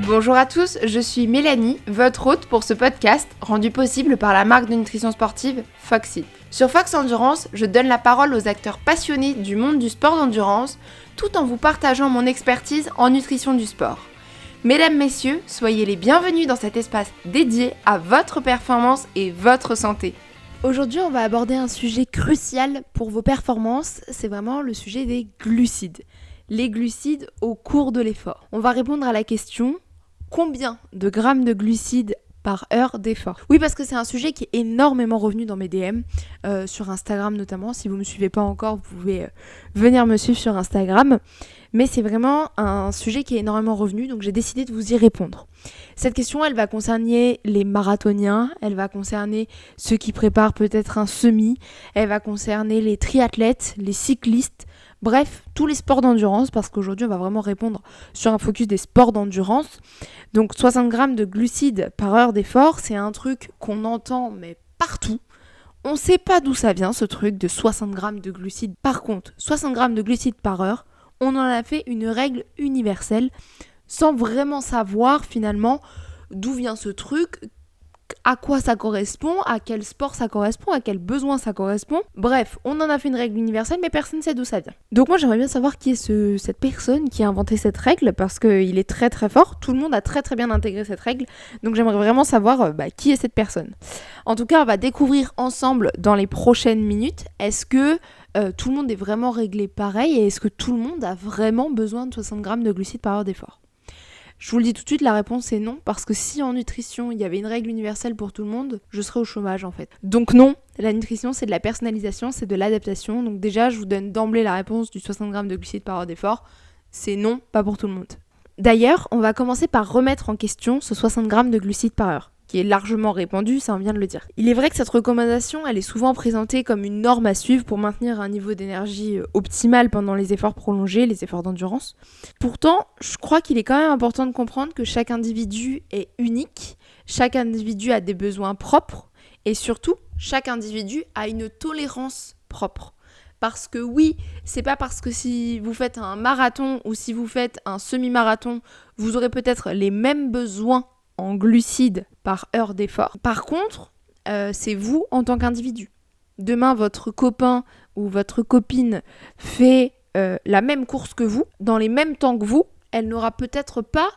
Bonjour à tous, je suis Mélanie, votre hôte pour ce podcast rendu possible par la marque de nutrition sportive Foxit. Sur Fox Endurance, je donne la parole aux acteurs passionnés du monde du sport d'endurance tout en vous partageant mon expertise en nutrition du sport. Mesdames, messieurs, soyez les bienvenus dans cet espace dédié à votre performance et votre santé. Aujourd'hui, on va aborder un sujet crucial pour vos performances, c'est vraiment le sujet des glucides. Les glucides au cours de l'effort. On va répondre à la question: combien de grammes de glucides par heure d'effort? Oui, parce que c'est un sujet qui est énormément revenu dans mes DM, sur Instagram notamment. Si vous ne me suivez pas encore, vous pouvez venir me suivre sur Instagram. Mais c'est vraiment un sujet qui est énormément revenu, donc j'ai décidé de vous y répondre. Cette question, elle va concerner les marathoniens, elle va concerner ceux qui préparent peut-être un semi, elle va concerner les triathlètes, les cyclistes, bref, tous les sports d'endurance, parce qu'aujourd'hui, on va vraiment répondre sur un focus des sports d'endurance. Donc 60 grammes de glucides par heure d'effort, c'est un truc qu'on entend, mais partout. On ne sait pas d'où ça vient, ce truc de 60 grammes de glucides. Par contre, 60 grammes de glucides par heure, on en a fait une règle universelle, sans vraiment savoir finalement d'où vient ce truc, à quoi ça correspond, à quel sport ça correspond, à quel besoin ça correspond. Bref, on en a fait une règle universelle, mais personne ne sait d'où ça vient. Donc moi, j'aimerais bien savoir qui est cette personne qui a inventé cette règle, parce qu'il est très très fort. Tout le monde a très très bien intégré cette règle. Donc j'aimerais vraiment savoir qui est cette personne. En tout cas, on va découvrir ensemble dans les prochaines minutes, est-ce que tout le monde est vraiment réglé pareil, et est-ce que tout le monde a vraiment besoin de 60 grammes de glucides par heure d'effort? Je vous le dis tout de suite, la réponse est non, parce que si en nutrition, il y avait une règle universelle pour tout le monde, je serais au chômage en fait. Donc non, la nutrition, c'est de la personnalisation, c'est de l'adaptation. Donc déjà, je vous donne d'emblée la réponse du 60 grammes de glucides par heure d'effort. C'est non, pas pour tout le monde. D'ailleurs, on va commencer par remettre en question ce 60 grammes de glucides par heure, qui est largement répandu, ça on vient de le dire. Il est vrai que cette recommandation, elle est souvent présentée comme une norme à suivre pour maintenir un niveau d'énergie optimal pendant les efforts prolongés, les efforts d'endurance. Pourtant, je crois qu'il est quand même important de comprendre que chaque individu est unique, chaque individu a des besoins propres, et surtout, chaque individu a une tolérance propre. Parce que oui, c'est pas parce que si vous faites un marathon ou si vous faites un semi-marathon, vous aurez peut-être les mêmes besoins en glucides par heure d'effort. Par contre, c'est vous en tant qu'individu. Demain, votre copain ou votre copine fait la même course que vous, dans les mêmes temps que vous, elle n'aura peut-être pas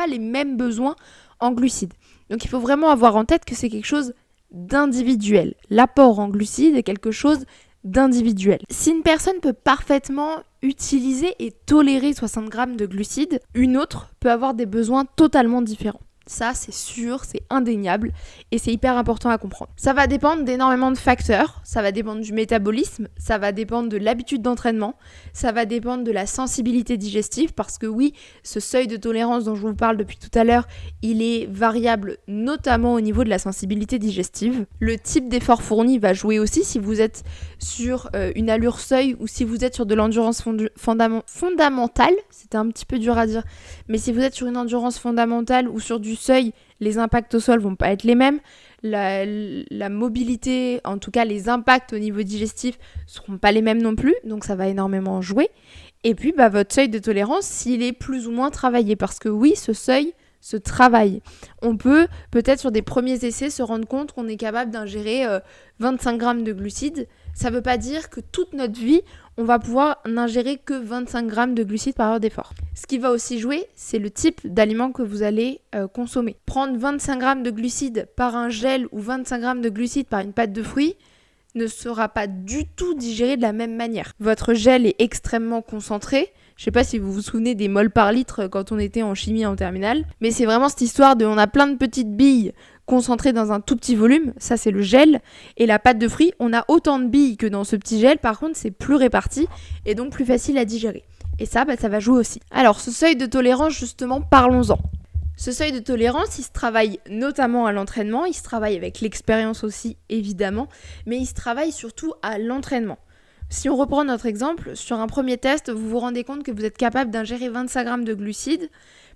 les mêmes besoins en glucides. Donc il faut vraiment avoir en tête que c'est quelque chose d'individuel. L'apport en glucides est quelque chose d'individuel. Si une personne peut parfaitement utiliser et tolérer 60 grammes de glucides, une autre peut avoir des besoins totalement différents. Ça, c'est sûr, c'est indéniable et c'est hyper important à comprendre. Ça va dépendre d'énormément de facteurs, ça va dépendre du métabolisme, ça va dépendre de l'habitude d'entraînement, ça va dépendre de la sensibilité digestive parce que oui, ce seuil de tolérance dont je vous parle depuis tout à l'heure, il est variable notamment au niveau de la sensibilité digestive. Le type d'effort fourni va jouer aussi si vous êtes sur une allure seuil ou si vous êtes sur de l'endurance fondamentale, c'était un petit peu dur à dire, mais si vous êtes sur une endurance fondamentale ou sur du seuil, les impacts au sol vont pas être les mêmes. La mobilité, en tout cas les impacts au niveau digestif, seront pas les mêmes non plus, donc ça va énormément jouer. Et puis votre seuil de tolérance, s'il est plus ou moins travaillé, parce que oui, ce seuil se travaille. On peut peut-être sur des premiers essais se rendre compte qu'on est capable d'ingérer 25 grammes de glucides. Ça veut pas dire que toute notre vie, on va pouvoir n'ingérer que 25 grammes de glucides par heure d'effort. Ce qui va aussi jouer, c'est le type d'aliment que vous allez consommer. Prendre 25 grammes de glucides par un gel ou 25 grammes de glucides par une pâte de fruits ne sera pas du tout digéré de la même manière. Votre gel est extrêmement concentré. Je sais pas si vous vous souvenez des moles par litre quand on était en chimie en terminale, mais c'est vraiment cette histoire de on a plein de petites billes concentrées dans un tout petit volume, ça c'est le gel, et la pâte de fruits, on a autant de billes que dans ce petit gel, par contre c'est plus réparti et donc plus facile à digérer. Et ça, ça va jouer aussi. Alors ce seuil de tolérance, justement, parlons-en. Ce seuil de tolérance, il se travaille notamment à l'entraînement, il se travaille avec l'expérience aussi évidemment, mais il se travaille surtout à l'entraînement. Si on reprend notre exemple, sur un premier test, vous vous rendez compte que vous êtes capable d'ingérer 25 grammes de glucides.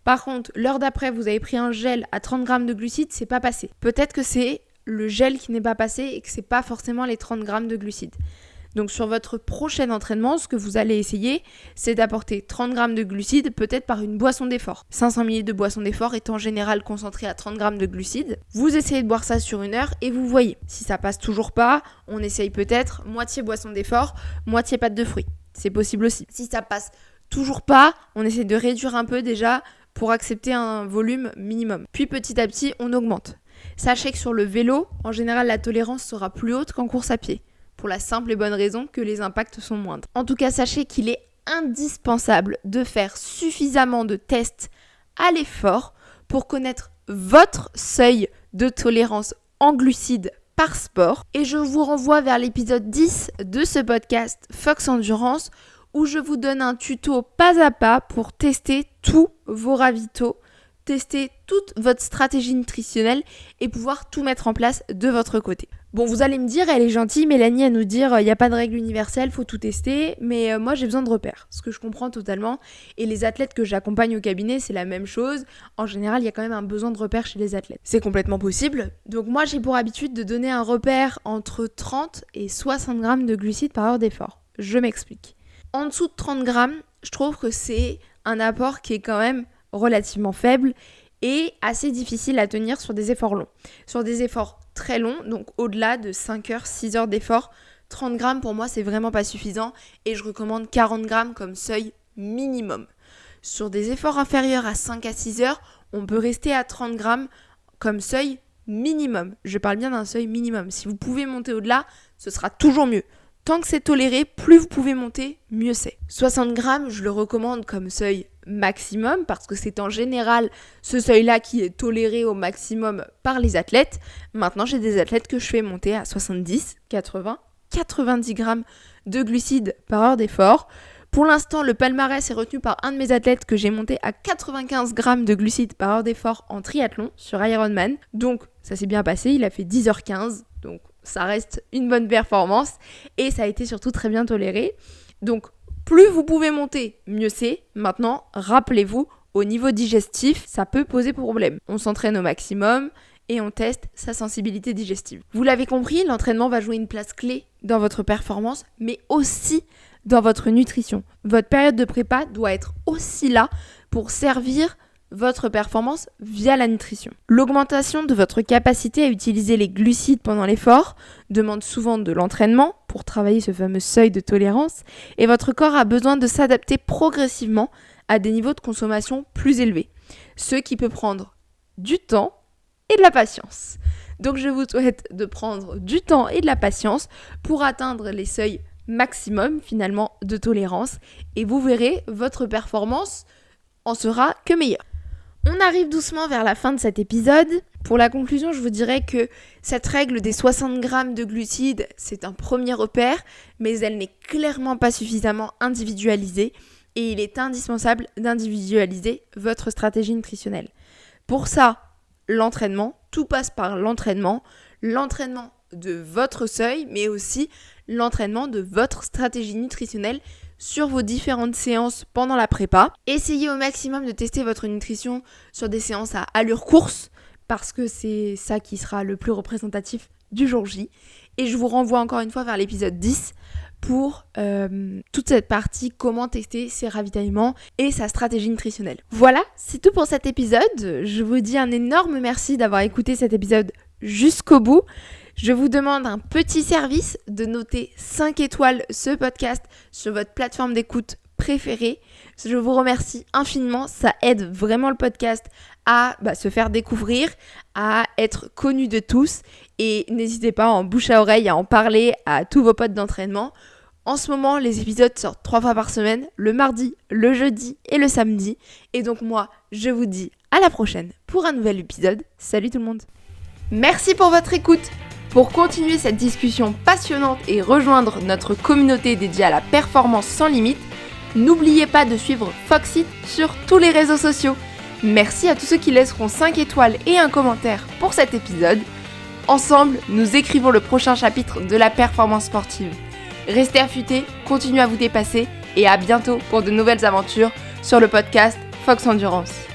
Par contre, l'heure d'après, vous avez pris un gel à 30 grammes de glucides, c'est pas passé. Peut-être que c'est le gel qui n'est pas passé et que c'est pas forcément les 30 grammes de glucides. Donc sur votre prochain entraînement, ce que vous allez essayer, c'est d'apporter 30 grammes de glucides, peut-être par une boisson d'effort. 500 ml de boisson d'effort est en général concentrée à 30 grammes de glucides. Vous essayez de boire ça sur 1 heure et vous voyez. Si ça passe toujours pas, on essaye peut-être moitié boisson d'effort, moitié pâte de fruits. C'est possible aussi. Si ça passe toujours pas, on essaie de réduire un peu déjà pour accepter un volume minimum. Puis petit à petit, on augmente. Sachez que sur le vélo, en général, la tolérance sera plus haute qu'en course à pied. Pour la simple et bonne raison que les impacts sont moindres. En tout cas, sachez qu'il est indispensable de faire suffisamment de tests à l'effort pour connaître votre seuil de tolérance en glucides par sport. Et je vous renvoie vers l'épisode 10 de ce podcast Fox Endurance où je vous donne un tuto pas à pas pour tester tous vos ravitaux, tester toute votre stratégie nutritionnelle et pouvoir tout mettre en place de votre côté. Bon, vous allez me dire, elle est gentille, Mélanie, à nous dire, il n'y a pas de règle universelle, faut tout tester, mais moi j'ai besoin de repères, ce que je comprends totalement. Et les athlètes que j'accompagne au cabinet, c'est la même chose. En général, il y a quand même un besoin de repères chez les athlètes. C'est complètement possible. Donc moi, j'ai pour habitude de donner un repère entre 30 et 60 grammes de glucides par heure d'effort. Je m'explique. En dessous de 30 grammes, je trouve que c'est un apport qui est quand même relativement faible et assez difficile à tenir sur des efforts longs. Sur des efforts très longs, donc au-delà de 5 heures, 6 heures d'effort, 30 grammes pour moi c'est vraiment pas suffisant et je recommande 40 grammes comme seuil minimum. Sur des efforts inférieurs à 5 à 6 heures, on peut rester à 30 grammes comme seuil minimum. Je parle bien d'un seuil minimum. Si vous pouvez monter au-delà, ce sera toujours mieux. Tant que c'est toléré, plus vous pouvez monter, mieux c'est. 60 grammes, je le recommande comme seuil maximum parce que c'est en général ce seuil-là qui est toléré au maximum par les athlètes. Maintenant, j'ai des athlètes que je fais monter à 70, 80, 90 grammes de glucides par heure d'effort. Pour l'instant, le palmarès est retenu par un de mes athlètes que j'ai monté à 95 grammes de glucides par heure d'effort en triathlon sur Ironman. Donc, ça s'est bien passé, il a fait 10h15, donc ça reste une bonne performance et ça a été surtout très bien toléré. Donc, plus vous pouvez monter, mieux c'est. Maintenant, rappelez-vous, au niveau digestif, ça peut poser problème. On s'entraîne au maximum et on teste sa sensibilité digestive. Vous l'avez compris, l'entraînement va jouer une place clé dans votre performance, mais aussi dans votre nutrition. Votre période de prépa doit être aussi là pour servir votre performance via la nutrition. L'augmentation de votre capacité à utiliser les glucides pendant l'effort demande souvent de l'entraînement pour travailler ce fameux seuil de tolérance et votre corps a besoin de s'adapter progressivement à des niveaux de consommation plus élevés, ce qui peut prendre du temps et de la patience. Donc je vous souhaite de prendre du temps et de la patience pour atteindre les seuils maximum finalement de tolérance et vous verrez, votre performance en sera que meilleure. On arrive doucement vers la fin de cet épisode. Pour la conclusion, je vous dirais que cette règle des 60 grammes de glucides, c'est un premier repère, mais elle n'est clairement pas suffisamment individualisée et il est indispensable d'individualiser votre stratégie nutritionnelle. Pour ça, l'entraînement, tout passe par l'entraînement de votre seuil, mais aussi l'entraînement de votre stratégie nutritionnelle sur vos différentes séances pendant la prépa. Essayez au maximum de tester votre nutrition sur des séances à allure course parce que c'est ça qui sera le plus représentatif du jour J. Et je vous renvoie encore une fois vers l'épisode 10 pour toute cette partie comment tester ses ravitaillements et sa stratégie nutritionnelle. Voilà, c'est tout pour cet épisode. Je vous dis un énorme merci d'avoir écouté cet épisode jusqu'au bout. Je vous demande un petit service de noter 5 étoiles ce podcast sur votre plateforme d'écoute préférée. Je vous remercie infiniment, ça aide vraiment le podcast à se faire découvrir, à être connu de tous et n'hésitez pas en bouche à oreille à en parler à tous vos potes d'entraînement. En ce moment, les épisodes sortent 3 fois par semaine, le mardi, le jeudi et le samedi. Et donc moi, je vous dis à la prochaine pour un nouvel épisode. Salut tout le monde. Merci pour votre écoute. Pour continuer cette discussion passionnante et rejoindre notre communauté dédiée à la performance sans limite, n'oubliez pas de suivre Foxit sur tous les réseaux sociaux. Merci à tous ceux qui laisseront 5 étoiles et un commentaire pour cet épisode. Ensemble, nous écrivons le prochain chapitre de la performance sportive. Restez affûtés, continuez à vous dépasser et à bientôt pour de nouvelles aventures sur le podcast Fox Endurance.